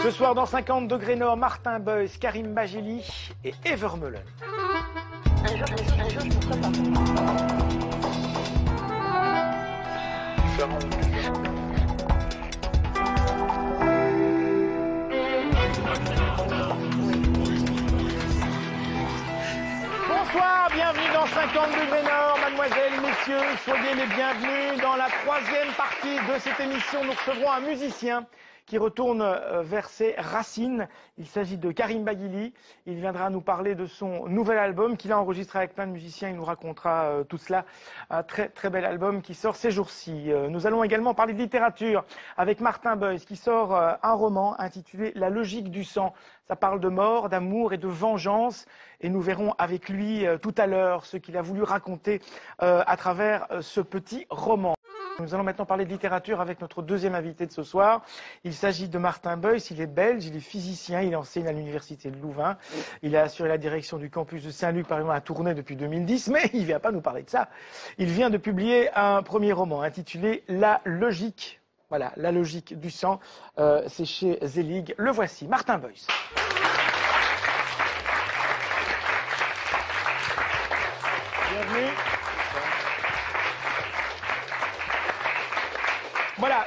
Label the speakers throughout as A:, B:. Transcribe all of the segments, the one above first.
A: Ce soir dans 50 degrés Nord, Martin Boyce, Karim Bajili et Evermeulen.
B: Un jour, je ne ferai pas.
A: Bonsoir, bienvenue dans 50 degrés Nord, mademoiselles, messieurs, soyez les bienvenus. Dans la troisième partie de cette émission, nous recevrons un musicien qui retourne vers ses racines. Il s'agit de Karim Bajili. Il viendra nous parler de son nouvel album qu'il a enregistré avec plein de musiciens. Il nous racontera tout cela. Un très très bel album qui sort ces jours-ci. Nous allons également parler de littérature avec Martin Boyce qui sort un roman intitulé La logique du sang. Ça parle de mort, d'amour et de vengeance. Et nous verrons avec lui tout à l'heure ce qu'il a voulu raconter à travers ce petit roman. Nous allons maintenant parler de littérature avec notre deuxième invité de ce soir. Il s'agit de Martin Boyce, il est belge, il est physicien, il enseigne à l'université de Louvain. Il a assuré la direction du campus de Saint-Luc par exemple à Tournai depuis 2010, mais il ne vient pas nous parler de ça. Il vient de publier un premier roman intitulé La logique. Voilà, La logique du sang. C'est chez Zelig. Le voici, Martin Boyce. Bienvenue. Voilà,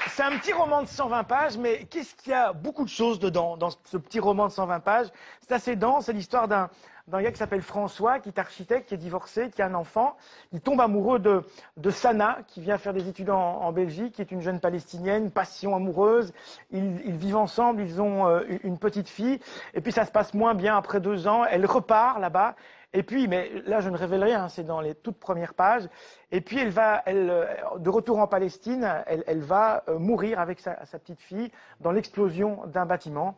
A: c'est un petit roman de 120 pages, mais qu'est-ce qu'il y a beaucoup de choses dedans, dans ce petit roman de 120 pages. C'est assez dense, c'est l'histoire d'un gars qui s'appelle François, qui est architecte, qui est divorcé, qui a un enfant. Il tombe amoureux de Sana, qui vient faire des études en Belgique, qui est une jeune palestinienne, passion amoureuse. Ils vivent ensemble, ils ont une petite fille. Et puis ça se passe moins bien après 2 ans. Elle repart là-bas. Et puis, mais là je ne révèle rien, c'est dans les toutes premières pages. Et puis de retour en Palestine, elle va mourir avec sa petite fille dans l'explosion d'un bâtiment.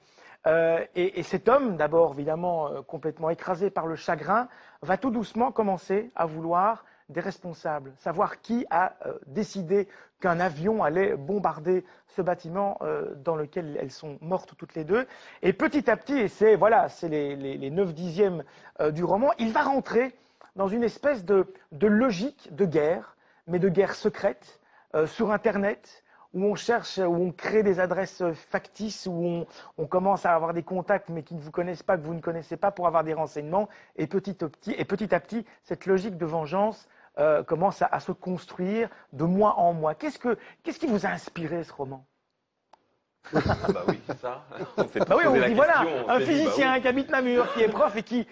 A: Et cet homme, d'abord évidemment complètement écrasé par le chagrin, va tout doucement commencer à vouloir des responsables, savoir qui a décidé qu'un avion allait bombarder ce bâtiment dans lequel elles sont mortes toutes les deux. Et petit à petit, et c'est les 9/10 du roman, il va rentrer dans une espèce de logique de guerre, mais de guerre secrète, sur Internet, où on cherche, où on crée des adresses factices, où on commence à avoir des contacts, mais qui ne vous connaissent pas, que vous ne connaissez pas, pour avoir des renseignements. Et petit à petit, cette logique de vengeance commence à se construire de mois en mois. Qu'est-ce qui vous a inspiré ce roman?
C: Ah bah oui, c'est ça.
A: On dit voilà, un physicien qui habite Namur, qui est prof et qui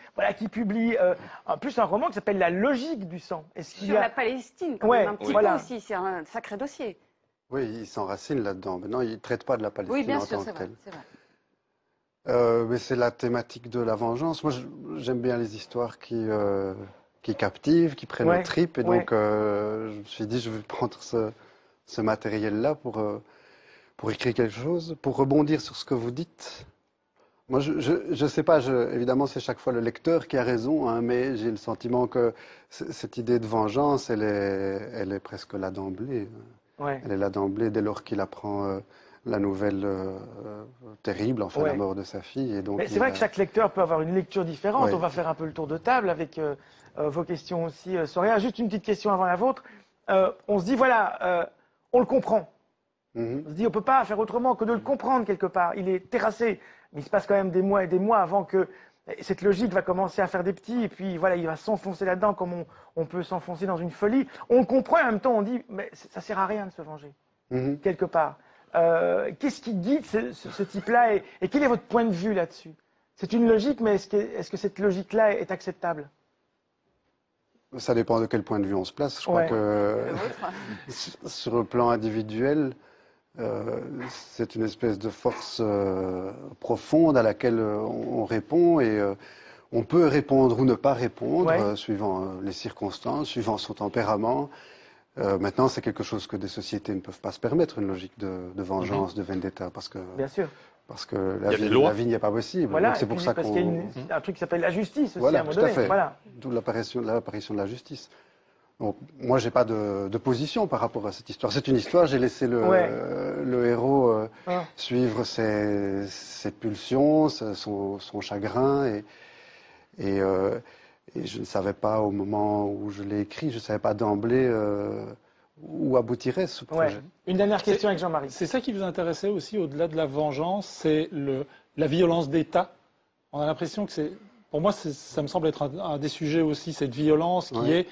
A: publie en plus un roman qui s'appelle La logique du sang.
D: Sur la Palestine, quand même, un petit peu aussi, c'est un sacré dossier.
E: Oui, il s'enracine là-dedans. Maintenant, il ne traite pas de la Palestine en tant que telle.
D: C'est vrai.
E: Mais c'est la thématique de la vengeance. Moi, j'aime bien les histoires qui captivent, qui prennent le trip. Et donc, je me suis dit, je vais prendre ce matériel-là pour écrire quelque chose, pour rebondir sur ce que vous dites. Moi, je sais pas, évidemment, c'est chaque fois le lecteur qui a raison, hein, mais j'ai le sentiment que cette idée de vengeance, elle est presque là d'emblée.
A: Ouais.
E: Elle est là d'emblée dès lors qu'il apprend la nouvelle terrible, enfin la mort de sa fille. Et donc,
A: c'est vrai que chaque lecteur peut avoir une lecture différente.
E: Ouais.
A: On va faire un peu le tour de table avec vos questions aussi. Soria, juste une petite question avant la vôtre. On se dit, voilà, on le comprend. On se dit, on ne peut pas faire autrement que de le comprendre quelque part. Il est terrassé, mais il se passe quand même des mois et des mois avant que cette logique va commencer à faire des petits, et puis voilà, il va s'enfoncer là-dedans comme on peut s'enfoncer dans une folie. On le comprend et en même temps on dit, mais ça sert à rien de se venger, quelque part. Qu'est-ce qui guide ce type-là et quel est votre point de vue là-dessus? C'est une logique, mais est-ce que cette logique-là est acceptable?
E: Ça dépend de quel point de vue on se place. Je crois que sur le plan individuel, c'est une espèce de force profonde à laquelle on répond et on peut répondre ou ne pas répondre suivant les circonstances, suivant son tempérament. Maintenant, c'est quelque chose que des sociétés ne peuvent pas se permettre, une logique de vengeance, de vendetta, parce que
A: bien sûr.
E: Parce que la vie n'est pas possible.
A: Voilà,
E: c'est pour ça
A: parce qu'il y a un truc qui s'appelle la justice aussi
E: voilà,
A: à un moment
E: tout
A: donné.
E: à fait.
A: Voilà.
E: D'où l'apparition de la justice. Donc, moi, j'ai pas de position par rapport à cette histoire. C'est une histoire, j'ai laissé le héros suivre ses pulsions, son chagrin, et je ne savais pas au moment où je l'ai écrit, je ne savais pas d'emblée où aboutirait ce projet.
A: Ouais. Une dernière question avec Jean-Marie.
F: C'est ça qui vous intéressait aussi, au-delà de la vengeance, c'est la violence d'État. On a l'impression que pour moi, ça me semble être un des sujets aussi, cette violence qui est,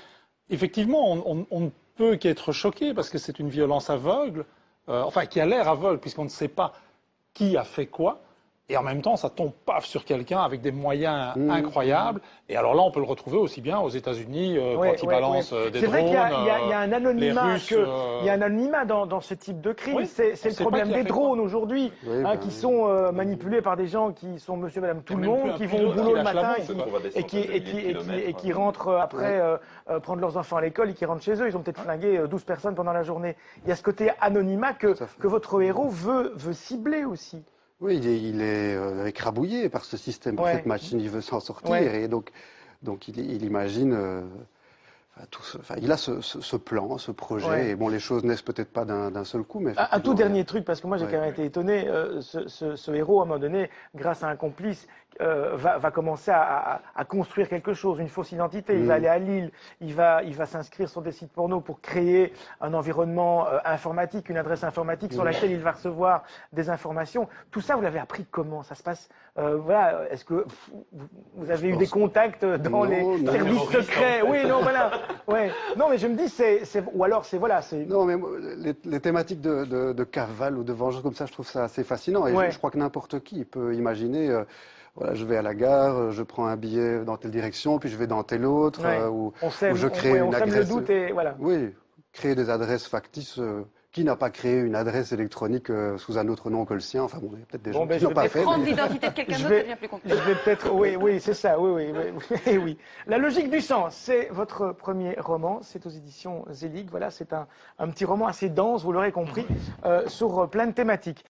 F: effectivement, on ne peut qu'être choqué parce que c'est une violence aveugle, qui a l'air aveugle puisqu'on ne sait pas qui a fait quoi. Et en même temps, ça tombe paf sur quelqu'un avec des moyens incroyables. Et alors là, on peut le retrouver aussi bien aux États-Unis quand ils balancent des drones.
A: C'est vrai qu'il y a un anonymat, il y a un anonymat dans ce type de crime. Oui, c'est le problème des drones aujourd'hui, qui sont manipulés par des gens qui sont monsieur, madame, tout le monde, qui vont au boulot le matin et qui rentrent après prendre leurs enfants à l'école et qui rentrent chez eux. Ils ont peut-être flingué 12 personnes pendant la journée. Il y a ce côté anonymat que votre héros veut cibler aussi.
E: Oui, il est écrabouillé par ce système, par cette machine, il veut s'en sortir, et donc il imagine, il a ce plan, ce projet, et bon, les choses naissent peut-être pas d'un seul coup, mais...
A: Un tout dernier truc, parce que moi j'ai quand même été étonné, ce héros, à un moment donné, grâce à un complice, va commencer à construire quelque chose, une fausse identité. Il va aller à Lille, il va s'inscrire sur des sites porno pour créer un environnement informatique, une adresse informatique sur laquelle il va recevoir des informations. Tout ça, vous l'avez appris comment? Ça se passe est-ce que vous avez eu des contacts dans les services secrets? Oui, non, voilà. Ouais. Non, mais je me dis, ou alors c'est
E: Non, mais les thématiques de cavale ou de vengeance comme ça, je trouve ça assez fascinant. Et je crois que n'importe qui peut imaginer. Je vais à la gare, je prends un billet dans telle direction, puis je vais dans telle autre, ou je crée une adresse.
A: Le doute et voilà.
E: Oui, créer des adresses factices. Qui n'a pas créé une adresse électronique sous un autre nom que le sien? Enfin bon, il y a peut-être des gens qui n'ont pas fait.
D: Prendre l'identité de quelqu'un d'autre devient plus compliqué.
A: Je vais peut-être, oui, c'est ça, oui. La logique du sang, c'est votre premier roman, c'est aux éditions Zelig. Voilà, c'est un petit roman assez dense, vous l'aurez compris, sur plein de thématiques.